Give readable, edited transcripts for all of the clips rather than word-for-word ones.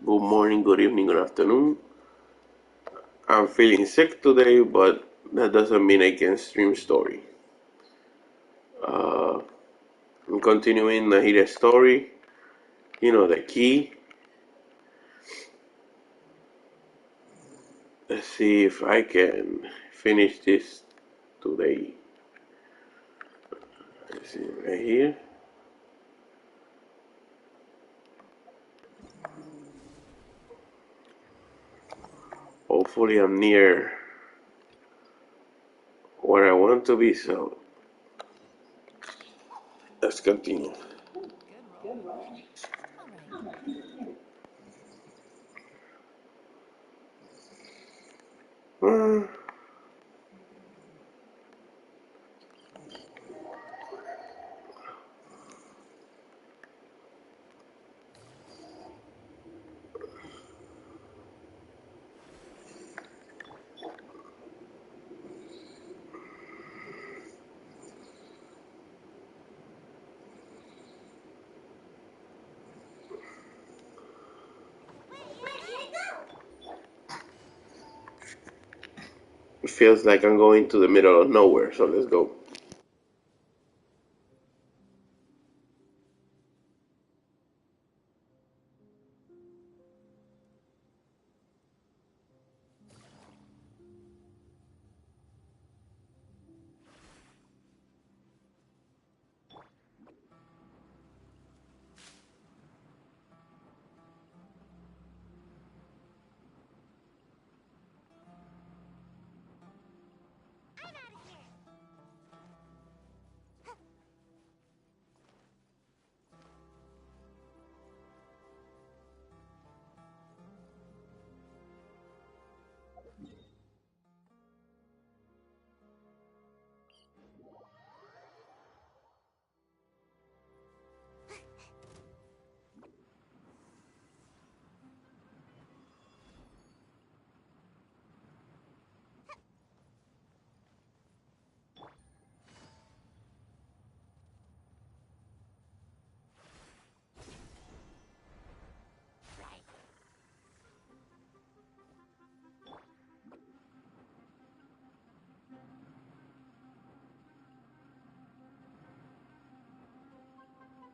Good morning, good evening, good afternoon. I'm feeling sick today, but that doesn't mean I can't stream story. Uh, I'm continuing Nahida's story. You know the key. Let's see if I can finish this today. Let's see right here. Hopefully, I'm near where I want to be. So let's continue. Uh, it feels like I'm going to the middle of nowhere. So let's go.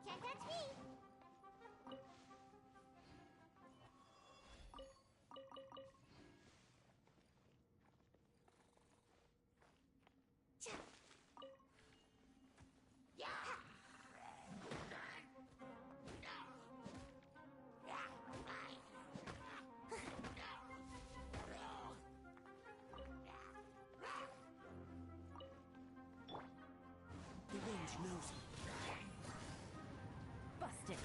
Can't touch me! The wind knows me. Busted.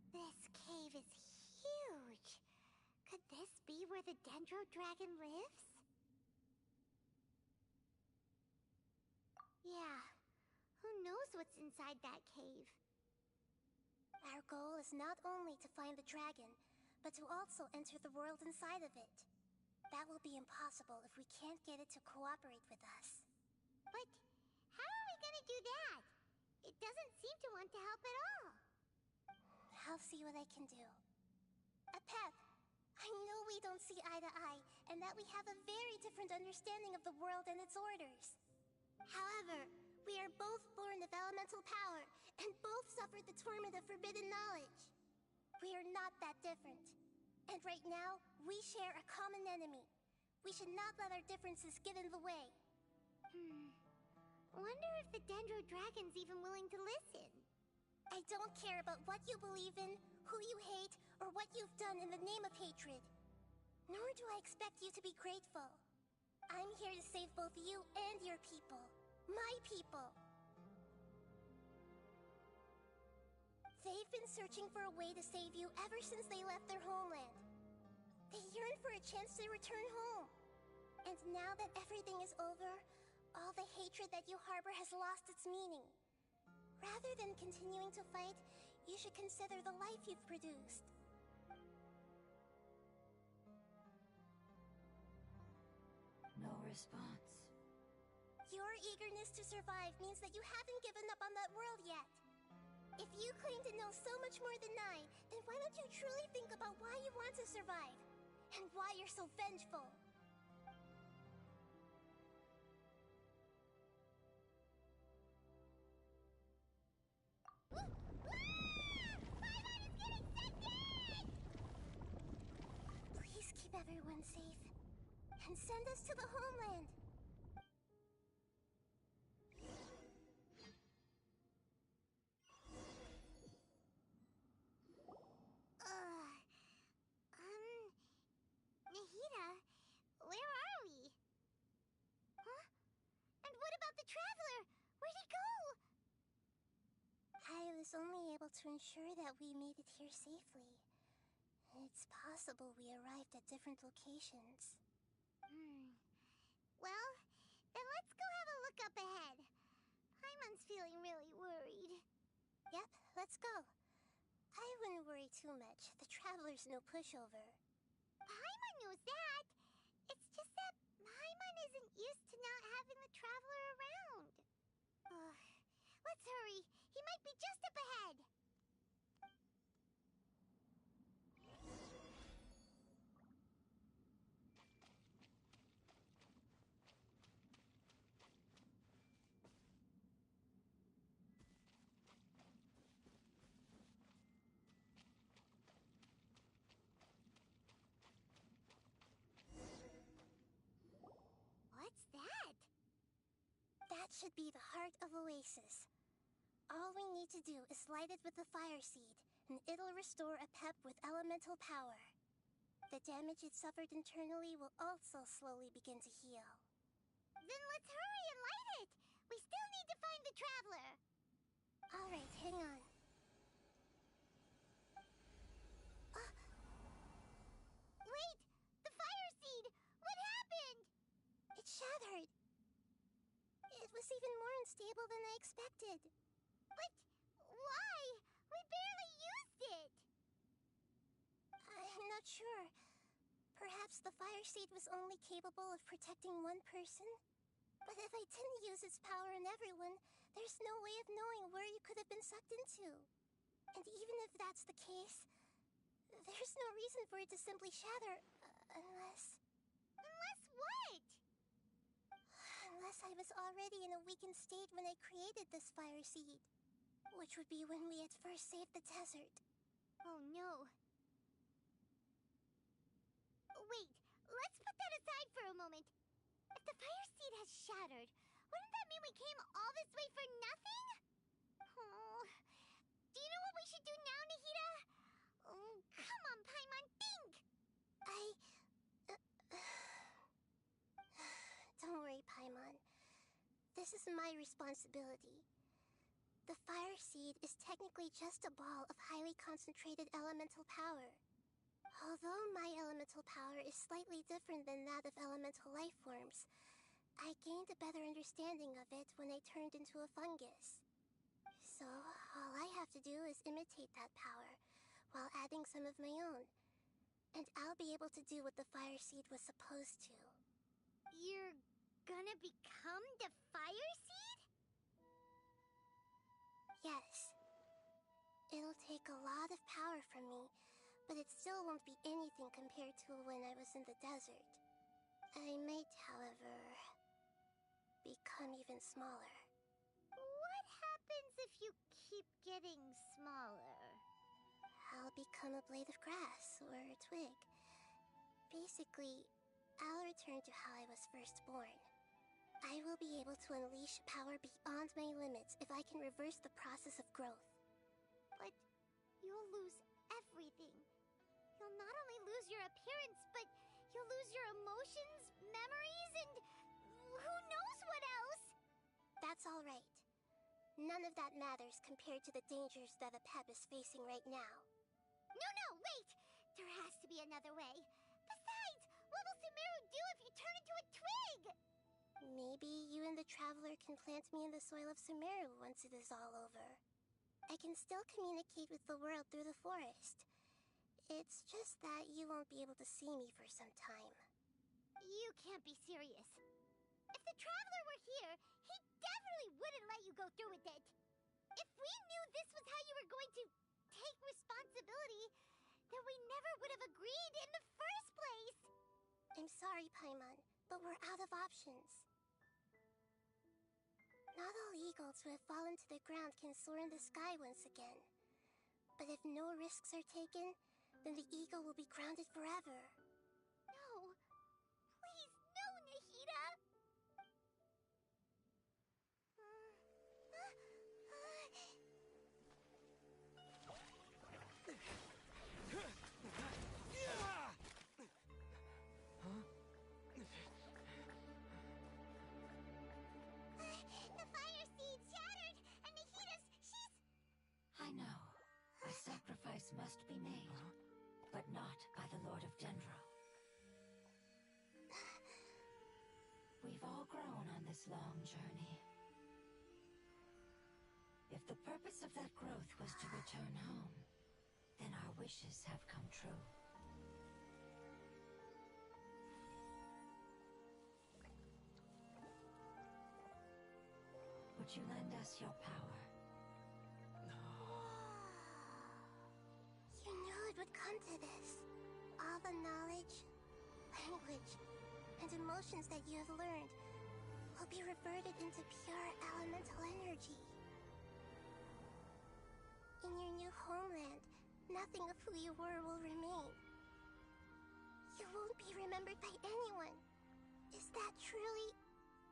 This cave is huge. Could this be where the Dendro Dragon lives? Yeah, who knows what's inside that cave? Our goal is not only to find the dragon, but to also enter the world inside of it. That will be impossible if we can't get it to cooperate with us. But how are we gonna do that? It doesn't seem to want to help at all. I'll see what I can do. Pep, I know we don't see eye to eye, and that we have a very different understanding of the world and its orders. However, we are both born of elemental power, and both suffered the torment of forbidden knowledge. We are not that different. And right now, we share a common enemy. We should not let our differences get in the way. Wonder if the Dendro Dragon's even willing to listen. I don't care about what you believe in, who you hate, or what you've done in the name of hatred. Nor do I expect you to be grateful. I'm here to save both you and your people. My people. They've been searching for a way to save you ever since they left their homeland. They yearn for a chance to return home. And now that everything is over, all the hatred that you harbor has lost its meaning. Rather than continuing to fight, you should consider the life you've produced. No response. Your eagerness to survive means that you haven't given up on that world yet. If you claim to know so much more than I, then why don't you truly think about why you want to survive? And why you're so vengeful? Please keep everyone safe. And send us to the homeland. Nahida, where are we? Huh? And what about the traveler? Where'd he go? I was only able to ensure that we made it here safely. It's possible we arrived at different locations. Well, then let's go have a look up ahead. Paimon's feeling really worried. Yep, let's go. I wouldn't worry too much. The traveler's no pushover. Paimon knows that. It's just that Paimon isn't used to not having the traveler around. Let's hurry. He might be just up ahead. What's that? That should be the heart of Oasis. All we need to do is light it with the fire seed, and it'll restore a pep with elemental power. The damage it suffered internally will also slowly begin to heal. Then let's hurry and light it! We still need to find the traveler! Alright, hang on. Wait! The fire seed! What happened? It shattered. It was even more unstable than I expected. But why? We barely used it! I'm not sure. Perhaps the fire seed was only capable of protecting one person? But if I didn't use its power on everyone, there's no way of knowing where you could have been sucked into. And even if that's the case, there's no reason for it to simply shatter, unless... Unless what? Unless I was already in a weakened state when I created this fire seed. Which would be when we had first saved the desert. Oh no. Wait, let's put that aside for a moment. If the fire seed has shattered, wouldn't that mean we came all this way for nothing? Oh, do you know what we should do now, Nahida? Oh, come on, Paimon, think! Don't worry, Paimon. This is my responsibility. The fire seed is technically just a ball of highly concentrated elemental power. Although my elemental power is slightly different than that of elemental life forms, I gained a better understanding of it when I turned into a fungus. So, all I have to do is imitate that power, while adding some of my own. And I'll be able to do what the fire seed was supposed to. You're gonna become the fire seed? Yes. It'll take a lot of power from me, but it still won't be anything compared to when I was in the desert. I might, however, become even smaller. What happens if you keep getting smaller? I'll become a blade of grass or a twig. Basically, I'll return to how I was first born. I will be able to unleash power beyond my limits if I can reverse the process of growth. But you'll lose everything. You'll not only lose your appearance, but You'll lose your emotions, memories, and who knows what else? That's all right. None of that matters compared to the dangers that a pep is facing right now. No, wait! There has to be another way. Besides, what will Sumeru do if you turn into a twig? Maybe you and the Traveler can plant me in the soil of Sumeru once it is all over. I can still communicate with the world through the forest. It's just that you won't be able to see me for some time. You can't be serious. If the Traveler were here, he definitely wouldn't let you go through with it. If we knew this was how you were going to take responsibility, then we never would have agreed in the first place. I'm sorry, Paimon, but we're out of options. Not all eagles who have fallen to the ground can soar in the sky once again. But if no risks are taken, then the eagle will be grounded forever. No. Please, no, Nahida! The fire seed shattered, and Nahida's, she's... I know. A sacrifice must be made, but not by the Lord of Dendro. We've all grown on this long journey. If the purpose of that growth was to return home, then our wishes have come true. Would you lend us your power? You knew it would come to this. All the knowledge, language, and emotions that you have learned will be reverted into pure elemental energy. In your new homeland, nothing of who you were will remain. You won't be remembered by anyone. Is that truly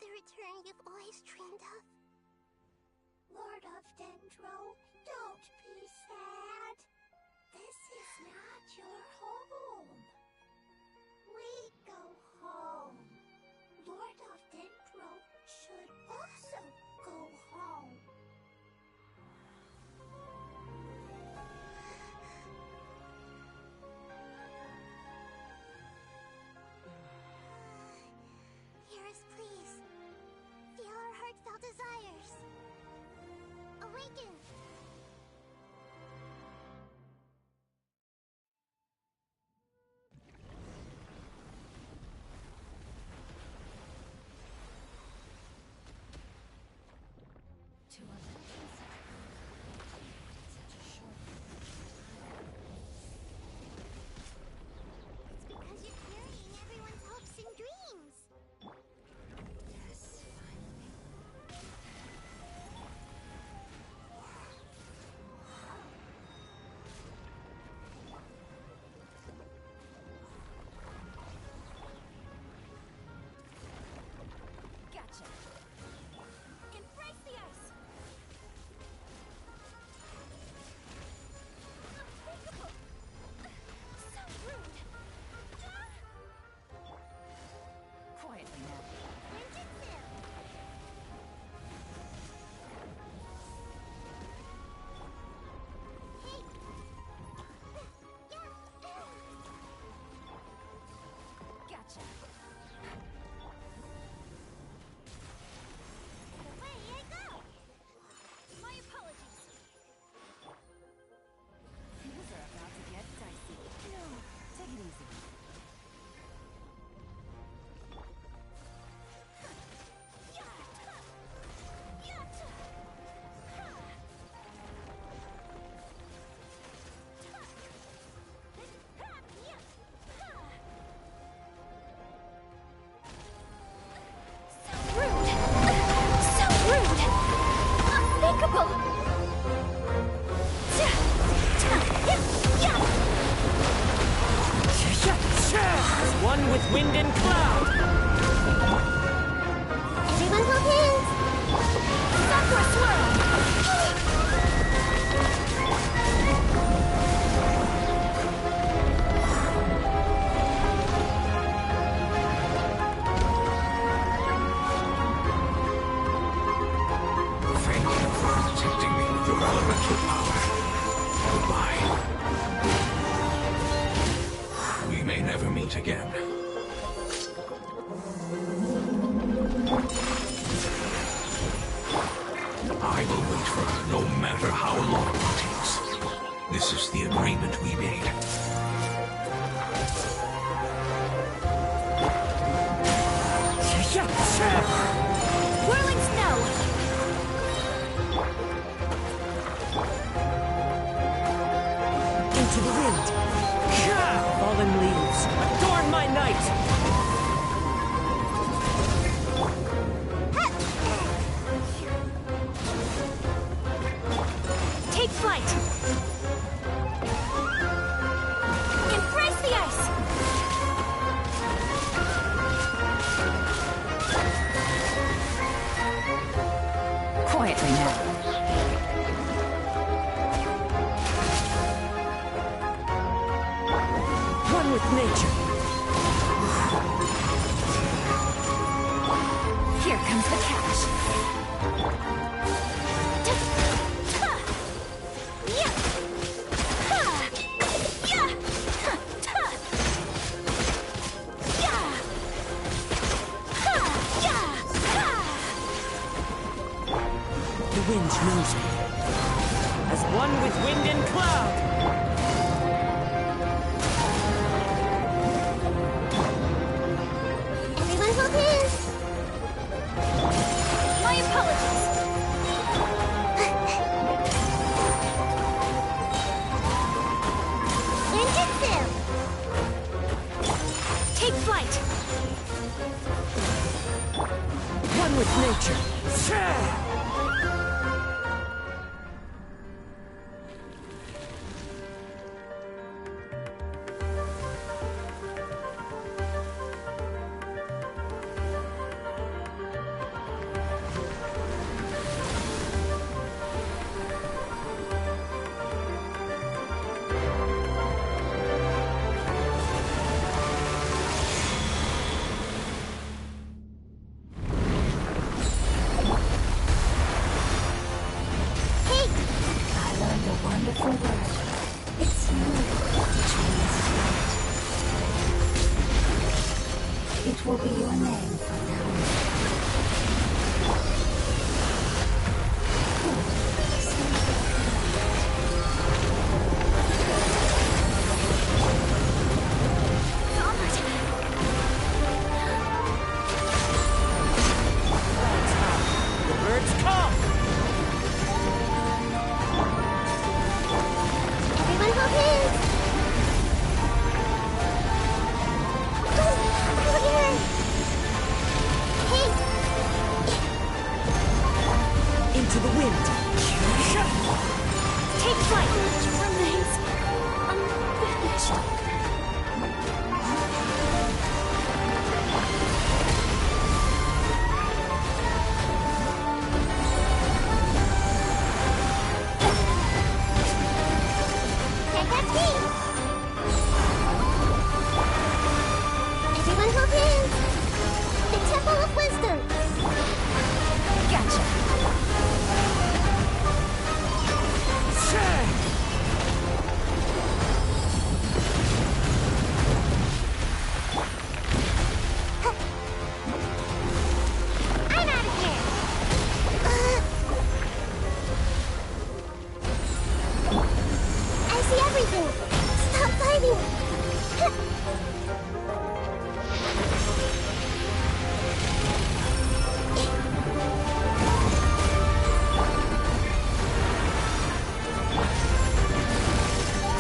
the return you've always dreamed of? Lord of Dendro, don't be sad. This is not your home. We go home. Lord of Dendro should also go home. Hear us, please. Feel our heartfelt desires. Awaken! To a legend such a short It's because you're carrying everyone's hopes and dreams. yes, finally. Gotcha. Embrace the ice. Unthinkable. So rude. Quietly now. Ninjutsu! Hey! Gotcha. Away I go! My apologies. Things are about to get dicey. No, take it easy. So rude! So rude! Unthinkable! As one with wind and cloud. Everyone hold hands! Sakura swirl! Quietly now. One with nature. Here comes the cash. The wind knows me. As one with wind and cloud. Everyone hold hands. My apologies. Ninjutsu! Take flight! One with nature. I learned a wonderful word. It's you which means light. It will be your name from now The birds come. Everyone hold hands. Over here. Hey, Into the wind. Take flight! Which remains unfinished. here comes me. Everyone hold hands. The Temple of Wisdom. Gotcha. I'm out of here. I see everything. Stop fighting.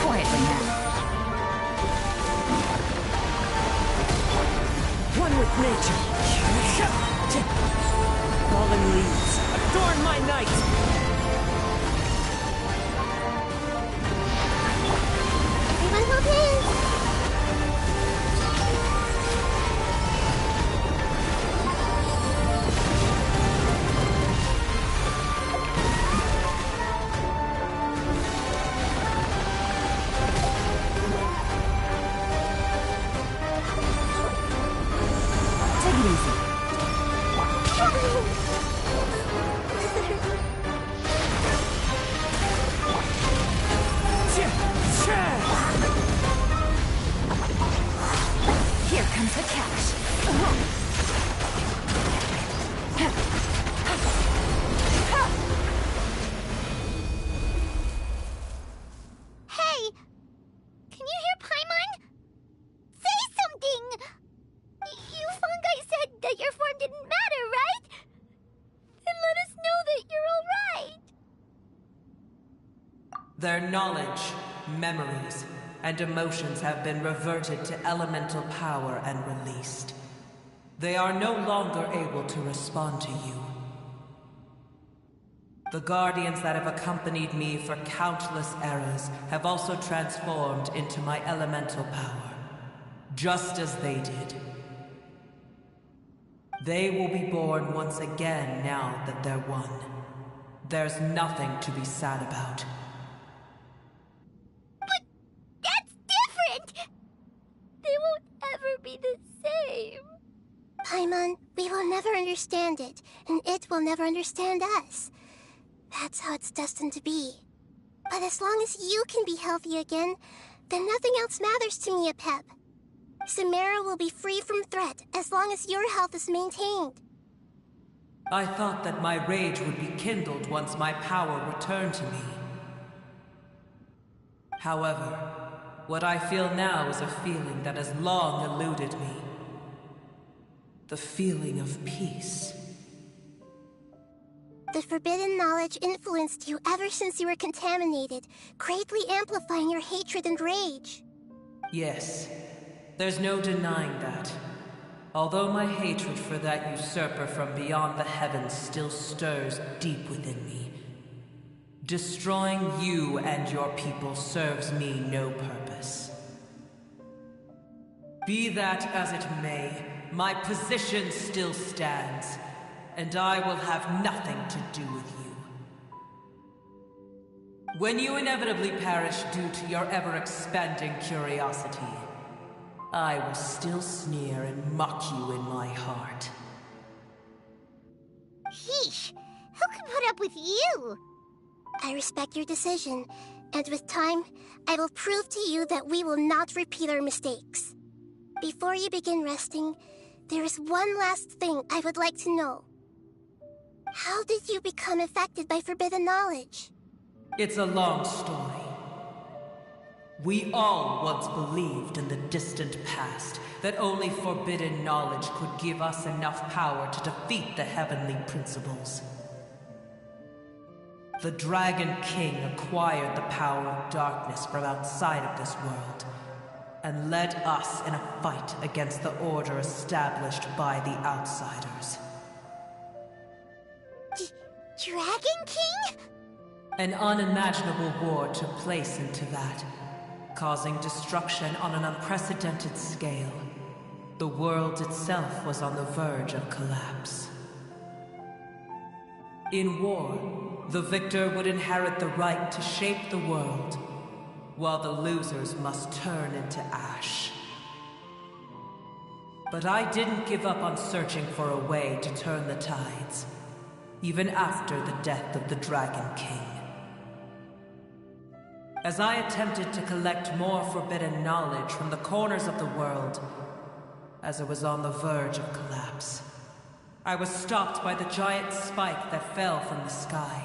Quietly now. One with nature. Fallen leaves. Adorn my night. Everyone hold hands. Take it easy. Here comes the cash. Hey! Can you hear Paimon? Say something! You fungi said that your form didn't matter, right? Then let us know that you're alright! Their knowledge, memories, and emotions have been reverted to elemental power and released. They are no longer able to respond to you. The guardians that have accompanied me for countless eras have also transformed into my elemental power, just as they did. They will be born once again now that they're one. There's nothing to be sad about. But that's different! They won't ever be the same. Paimon, we will never understand it, and it will never understand us. That's how it's destined to be. But as long as you can be healthy again, then nothing else matters to me, Apep. Samara will be free from threat as long as your health is maintained. I thought that my rage would be kindled once my power returned to me. However, what I feel now is a feeling that has long eluded me. The feeling of peace. The forbidden knowledge influenced you ever since you were contaminated, greatly amplifying your hatred and rage. Yes, there's no denying that. Although my hatred for that usurper from beyond the heavens still stirs deep within me, destroying you and your people serves me no purpose. Be that as it may, my position still stands, and I will have nothing to do with you. When you inevitably perish due to your ever-expanding curiosity, I will still sneer and mock you in my heart. Sheesh, who can put up with you? I respect your decision, and with time, I will prove to you that we will not repeat our mistakes. Before you begin resting, there is one last thing I would like to know. How did you become affected by forbidden knowledge? It's a long story. We all once believed in the distant past that only forbidden knowledge could give us enough power to defeat the heavenly principles. The Dragon King acquired the power of darkness from outside of this world, and led us in a fight against the order established by the outsiders. Dragon King? An unimaginable war took place into that, causing destruction on an unprecedented scale. The world itself was on the verge of collapse. In war, the victor would inherit the right to shape the world, while the losers must turn into ash. But I didn't give up on searching for a way to turn the tides, even after the death of the Dragon King. As I attempted to collect more forbidden knowledge from the corners of the world, as it was on the verge of collapse, I was stopped by the giant spike that fell from the sky.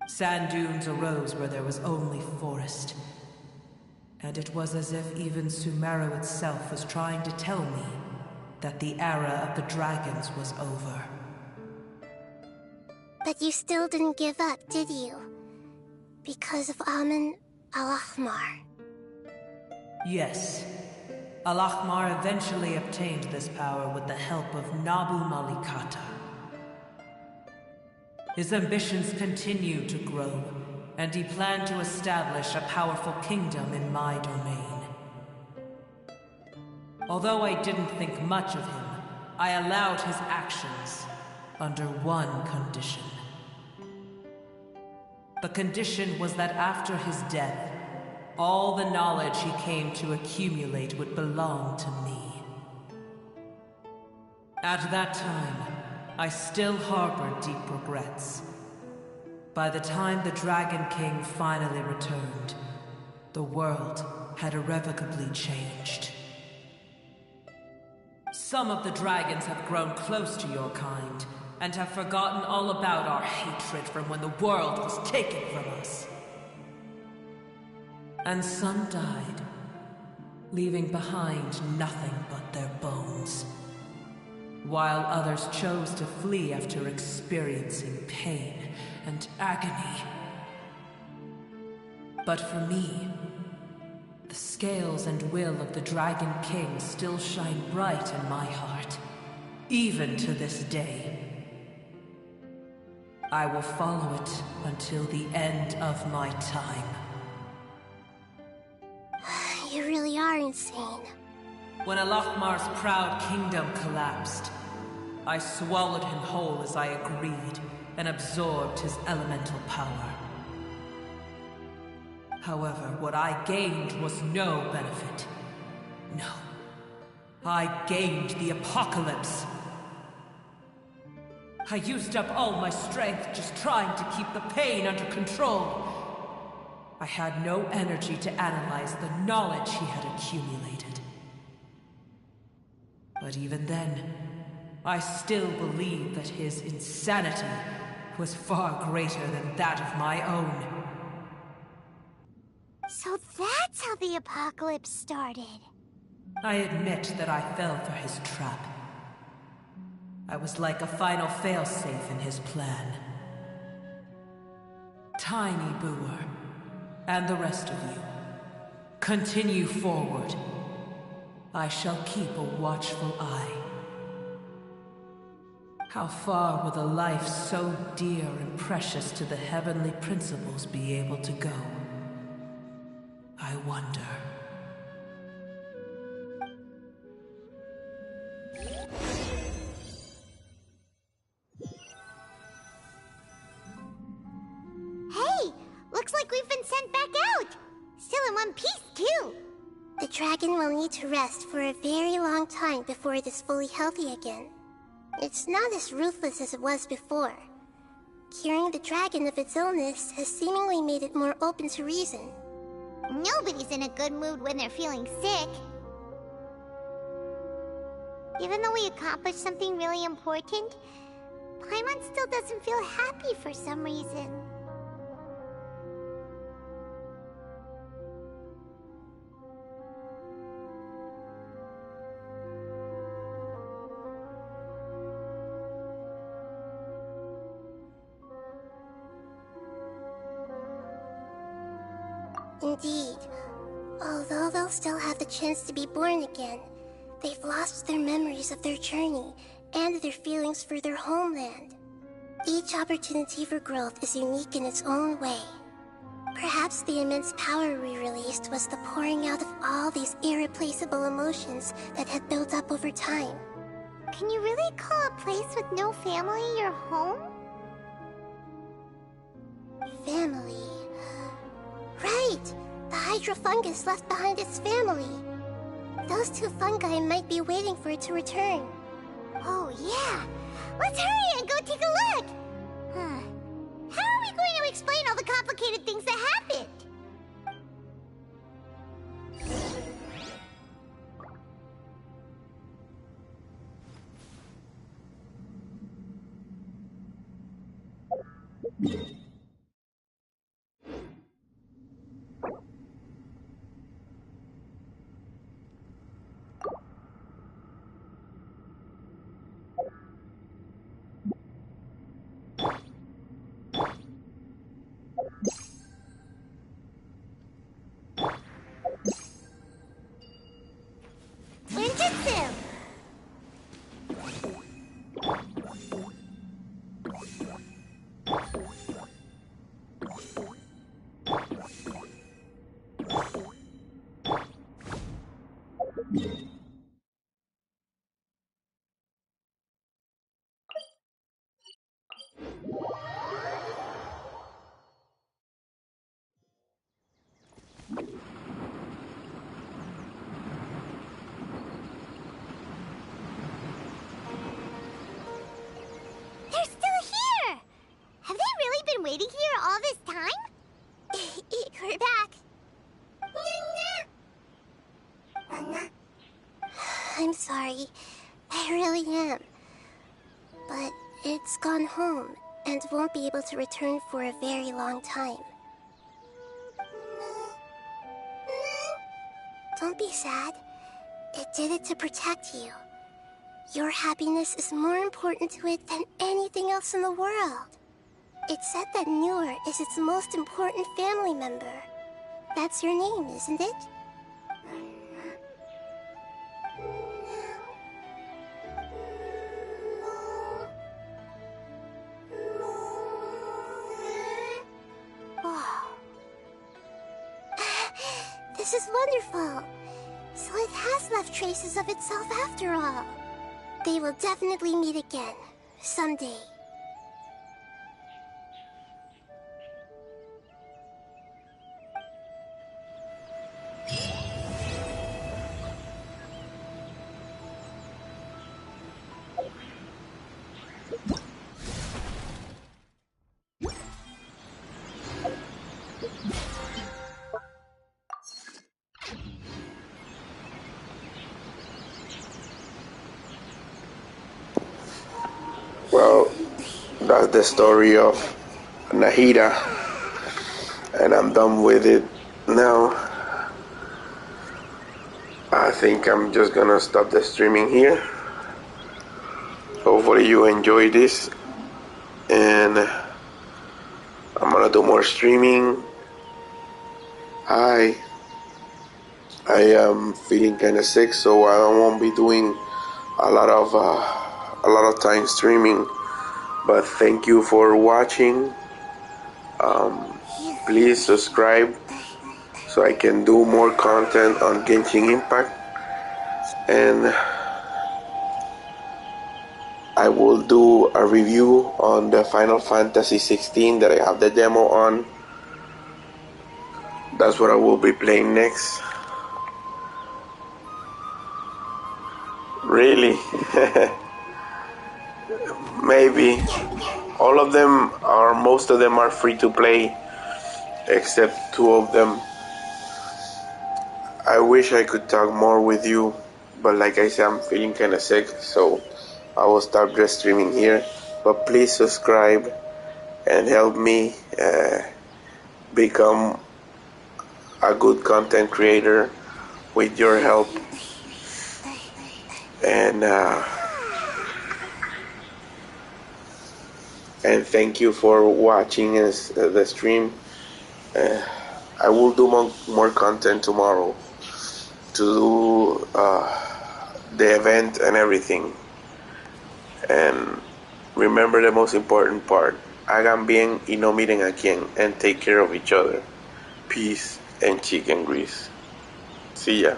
Sand dunes arose where there was only forest, and it was as if even Sumeru itself was trying to tell me that the era of the dragons was over. But you still didn't give up, did you? Because of Amun Al-Ahmar. Yes. Al-Ahmar eventually obtained this power with the help of Nabu Malikata. His ambitions continued to grow, and he planned to establish a powerful kingdom in my domain. Although I didn't think much of him, I allowed his actions under one condition. The condition was that after his death, all the knowledge he came to accumulate would belong to me. At that time, I still harbored deep regrets. By the time the Dragon King finally returned, the world had irrevocably changed. Some of the dragons have grown close to your kind, and have forgotten all about our hatred from when the world was taken from us. And some died, leaving behind nothing but their bones, while others chose to flee after experiencing pain and agony. But for me, the scales and will of the Dragon King still shine bright in my heart, even to this day. I will follow it until the end of my time. You really are insane. When Al-Ahmar's proud kingdom collapsed, I swallowed him whole as I agreed, and absorbed his elemental power. However, what I gained was no benefit. No. I gained the apocalypse. I used up all my strength just trying to keep the pain under control. I had no energy to analyze the knowledge he had accumulated. But even then, I still believed that his insanity was far greater than that of my own. So that's how the apocalypse started. I admit that I fell for his trap. I was like a final failsafe in his plan. Tiny Booer, and the rest of you, continue forward. I shall keep a watchful eye. How far will a life so dear and precious to the heavenly principles be able to go? I wonder. Hey! Looks like we've been sent back out! Still in one piece, too! The dragon will need to rest for a very long time before it is fully healthy again. It's not as ruthless as it was before. Curing the dragon of its illness has seemingly made it more open to reason. Nobody's in a good mood when they're feeling sick. Even though we accomplished something really important, Paimon still doesn't feel happy for some reason. Indeed. Although they'll still have the chance to be born again, they've lost their memories of their journey and their feelings for their homeland. Each opportunity for growth is unique in its own way. Perhaps the immense power we released was the pouring out of all these irreplaceable emotions that had built up over time. Can you really call a place with no family your home? Family. Right! The hydrofungus left behind its family. Those two fungi might be waiting for it to return. Oh, yeah! Let's hurry and go take a look! How are we going to explain all the complicated things that happened? Ninjutsu! They're still here! Have they really been waiting here all this time? We're back. I'm sorry. I really am. But it's gone home and won't be able to return for a very long time. Don't be sad. It did it to protect you. Your happiness is more important to it than anything else in the world. It's said that Newer is its most important family member. That's your name, isn't it? Oh. This is wonderful. So it has left traces of itself after all. They will definitely meet again, someday. That's the story of Nahida, and I'm done with it now. I think I'm just gonna stop the streaming here. Hopefully you enjoy this, and I'm gonna do more streaming. I am feeling kind of sick, so I won't be doing a lot of time streaming. But thank you for watching. Please subscribe so I can do more content on Genshin Impact, and I will do a review on the Final Fantasy 16 that I have the demo on. That's what I will be playing next. Really? Maybe. All of them or most of them are free to play, except 2 of them. I wish I could talk more with you, but like I said, I'm feeling kinda sick, so I will start just streaming here. But please subscribe and help me become a good content creator with your help. And thank you for watching the stream. I will do more content tomorrow to do the event and everything. And remember the most important part. Hagan bien y no miren a quién, and take care of each other. Peace and chicken grease. See ya.